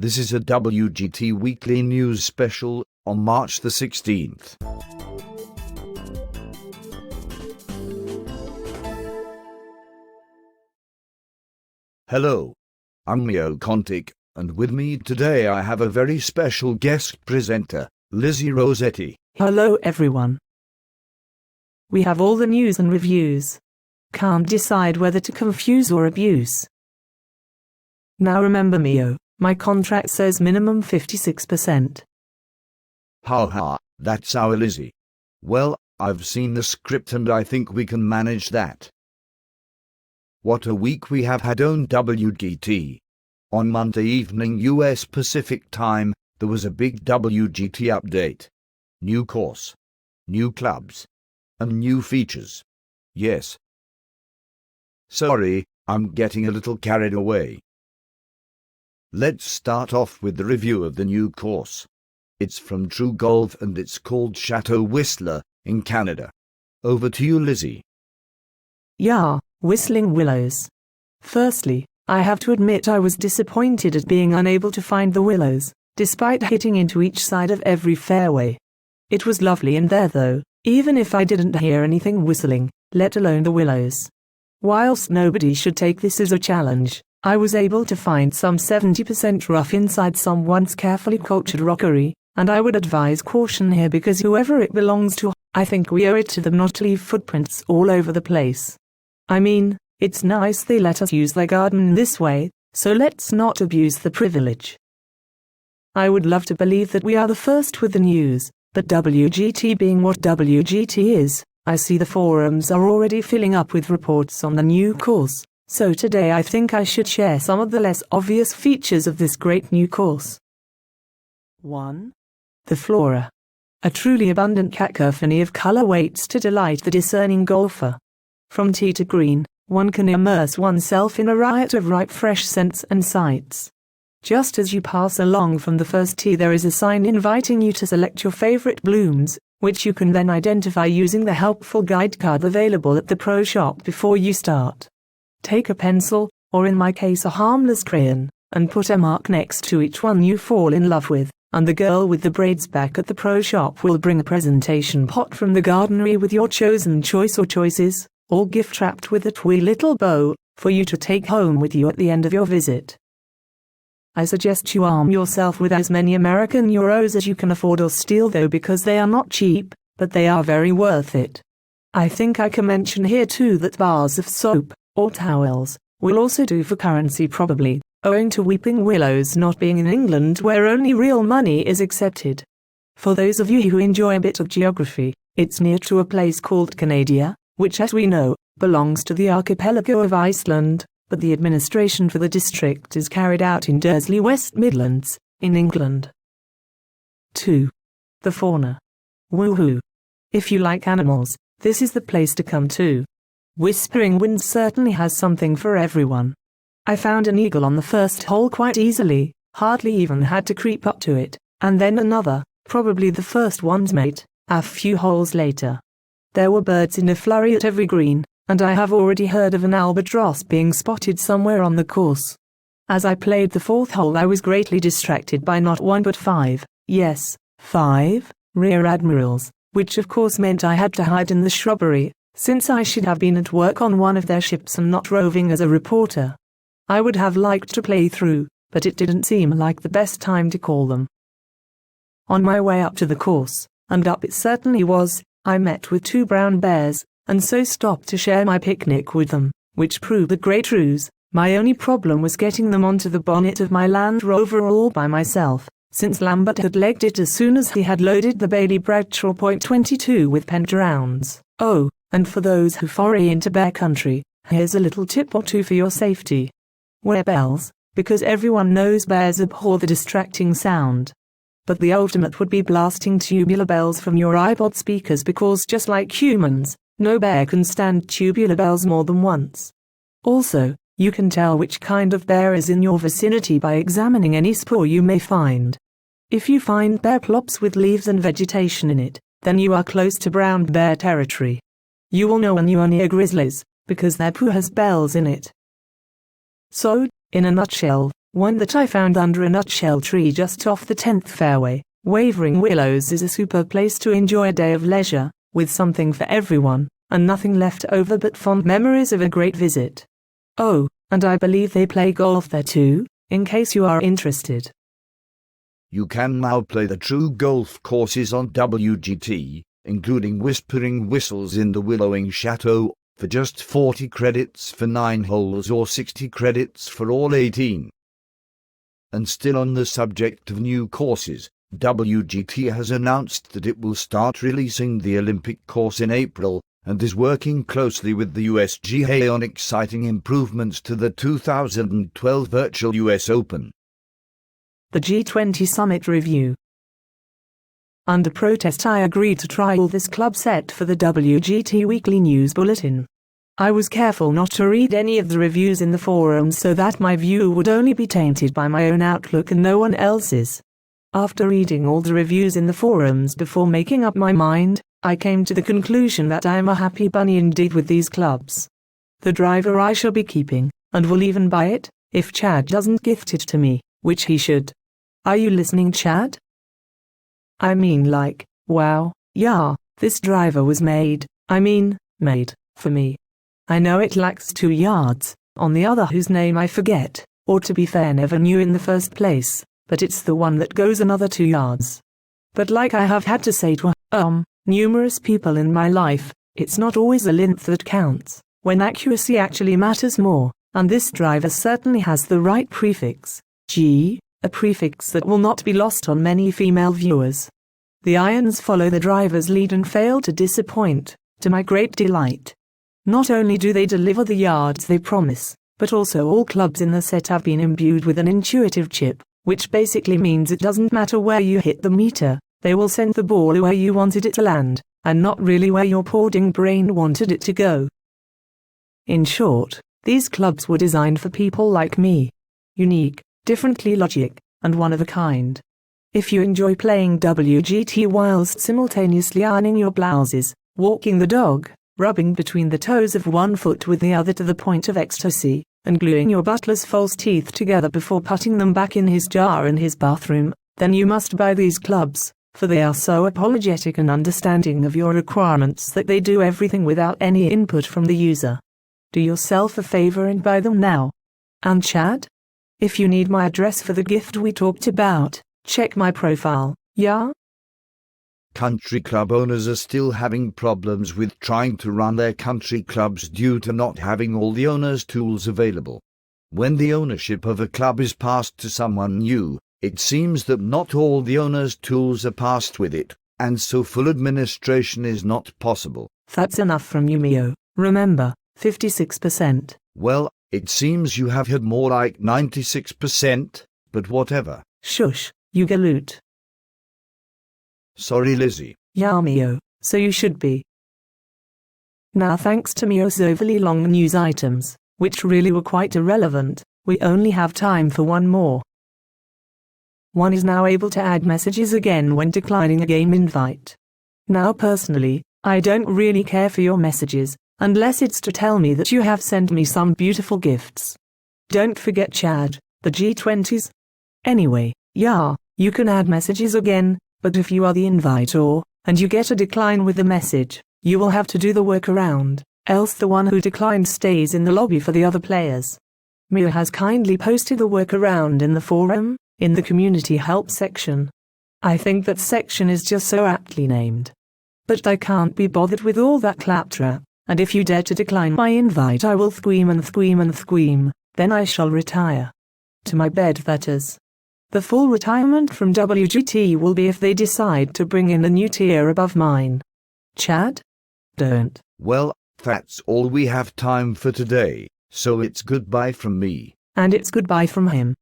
This is a WGT Weekly News Special on March the 16th. Hello, I'm Wgt, and with me today I have a very special guest presenter, Lizzie Rossetti. Hello everyone. We have all the news and reviews. Can't decide whether to confuse or abuse. Now remember Mio, my contract says minimum 56%. Ha, that's our Lizzie. Well, I've seen the script and I think we can manage that. What a week we have had on WGT. On Monday evening US Pacific Time, there was a big WGT update. New course, new clubs, and new features. Yes. Sorry, I'm getting a little carried away. Let's start off with the review of the new course. It's from True Golf and it's called Chateau Whistler in Canada. Over to you, Lizzie. Yeah, Whistling Willows. Firstly, I have to admit I was disappointed at being unable to find the willows, despite hitting into each side of every fairway. It was lovely in there though, even if I didn't hear anything whistling, let alone the willows. Whilst nobody should take this as a challenge, I was able to find some 70% rough inside someone's carefully cultured rockery, and I would advise caution here because whoever it belongs to, I think we owe it to them not to leave footprints all over the place. I mean, it's nice they let us use their garden this way, so let's not abuse the privilege. I would love to believe that we are the first with the news, but WGT being what WGT is, I see the forums are already filling up with reports on the new course. So today I think I should share some of the less obvious features of this great new course. 1. The flora. A truly abundant cacophony of color waits to delight the discerning golfer. From tee to green, one can immerse oneself in a riot of ripe fresh scents and sights. Just as you pass along from the first tee there is a sign inviting you to select your favorite blooms, which you can then identify using the helpful guide card available at the pro shop before you start. Take a pencil, or in my case a harmless crayon, and put a mark next to each one you fall in love with, and the girl with the braids back at the pro shop will bring a presentation pot from the gardenery with your chosen choice or choices, all gift-wrapped with a twee little bow, for you to take home with you at the end of your visit. I suggest you arm yourself with as many American euros as you can afford or steal though because they are not cheap, but they are very worth it. I think I can mention here too that bars of soap, or towels, will also do for currency probably, owing to Weeping Willows not being in England where only real money is accepted. For those of you who enjoy a bit of geography, it's near to a place called Canada, which as we know, belongs to the archipelago of Iceland, but the administration for the district is carried out in Dursley, West Midlands, in England. 2. The fauna. Woohoo! If you like animals, this is the place to come to. Whispering Winds certainly has something for everyone. I found an eagle on the first hole quite easily, hardly even had to creep up to it, and then another, probably the first one's mate, a few holes later. There were birds in a flurry at every green, and I have already heard of an albatross being spotted somewhere on the course. As I played the fourth hole I was greatly distracted by not one but five, yes, 5, rear admirals, which of course meant I had to hide in the shrubbery, since I should have been at work on one of their ships and not roving as a reporter. I would have liked to play through, but it didn't seem like the best time to call them. On my way up to the course, and up it certainly was, I met with 2 brown bears, and so stopped to share my picnic with them, which proved a great ruse. My only problem was getting them onto the bonnet of my Land Rover all by myself, since Lambert had legged it as soon as he had loaded the Bailey Bradshaw .22 with pent rounds. Oh, and for those who foray into bear country, here's a little tip or two for your safety. Wear bells, because everyone knows bears abhor the distracting sound. But the ultimate would be blasting tubular bells from your iPod speakers because just like humans, no bear can stand tubular bells more than once. Also, you can tell which kind of bear is in your vicinity by examining any spoor you may find. If you find bear plops with leaves and vegetation in it, then you are close to brown bear territory. You will know when you are near grizzlies, because their poo has bells in it. So, in a nutshell, one that I found under a nutshell tree just off the 10th fairway. Wavering Willows is a superb place to enjoy a day of leisure, with something for everyone, and nothing left over but fond memories of a great visit. Oh, and I believe they play golf there too, in case you are interested. You can now play the true golf courses on WGT, including Whispering Whistles in the Willowing Chateau, for just 40 credits for 9 holes or 60 credits for all 18. And still on the subject of new courses, WGT has announced that it will start releasing the Olympic course in April, and is working closely with the USGA on exciting improvements to the 2012 Virtual US Open. The G20 Summit Review. Under protest, I agreed to trial this club set for the WGT Weekly News Bulletin. I was careful not to read any of the reviews in the forums so that my view would only be tainted by my own outlook and no one else's. After reading all the reviews in the forums before making up my mind, I came to the conclusion that I am a happy bunny indeed with these clubs. The driver I shall be keeping, and will even buy it, if Chad doesn't gift it to me, which he should. Are you listening, Chad? I mean, like, wow, yeah, this driver was made for me. I know it lacks 2 yards, on the other whose name I forget, or to be fair never knew in the first place, but it's the one that goes another 2 yards. But like I have had to say to numerous people in my life, it's not always the length that counts, when accuracy actually matters more, and this driver certainly has the right prefix, G, a prefix that will not be lost on many female viewers. The irons follow the driver's lead and fail to disappoint, to my great delight. Not only do they deliver the yards they promise, but also all clubs in the set have been imbued with an intuitive chip, which basically means it doesn't matter where you hit the meter, they will send the ball where you wanted it to land, and not really where your poor brain wanted it to go. In short, these clubs were designed for people like me. Unique, differently logic, and one of a kind. If you enjoy playing WGT whilst simultaneously ironing your blouses, walking the dog, rubbing between the toes of one foot with the other to the point of ecstasy, and gluing your butler's false teeth together before putting them back in his jar in his bathroom, then you must buy these clubs, for they are so apologetic and understanding of your requirements that they do everything without any input from the user. Do yourself a favor and buy them now. And Chad? If you need my address for the gift we talked about, check my profile, yeah? Country club owners are still having problems with trying to run their country clubs due to not having all the owner's tools available. When the ownership of a club is passed to someone new, it seems that not all the owner's tools are passed with it, and so full administration is not possible. That's enough from you, Mio. Remember, 56%. Well, it seems you have had more like 96%, but whatever. Shush, you galoot. Sorry, Lizzie. Yeah, Mio, so you should be. Now, thanks to Mio's overly long news items, which really were quite irrelevant, we only have time for one more. One is now able to add messages again when declining a game invite. Now, personally, I don't really care for your messages, unless it's to tell me that you have sent me some beautiful gifts. Don't forget Chad, the G20s. Anyway, yeah, you can add messages again, but if you are the inviter, and you get a decline with the message, you will have to do the workaround, else the one who declined stays in the lobby for the other players. Mia has kindly posted the workaround in the forum, in the community help section. I think that section is just so aptly named. But I can't be bothered with all that claptrap, and if you dare to decline my invite I will squeam and squeam and squeam, then I shall retire. To my bed, that is. The full retirement from WGT will be if they decide to bring in a new tier above mine. Chad? Don't. Well, that's all we have time for today, so it's goodbye from me. And it's goodbye from him.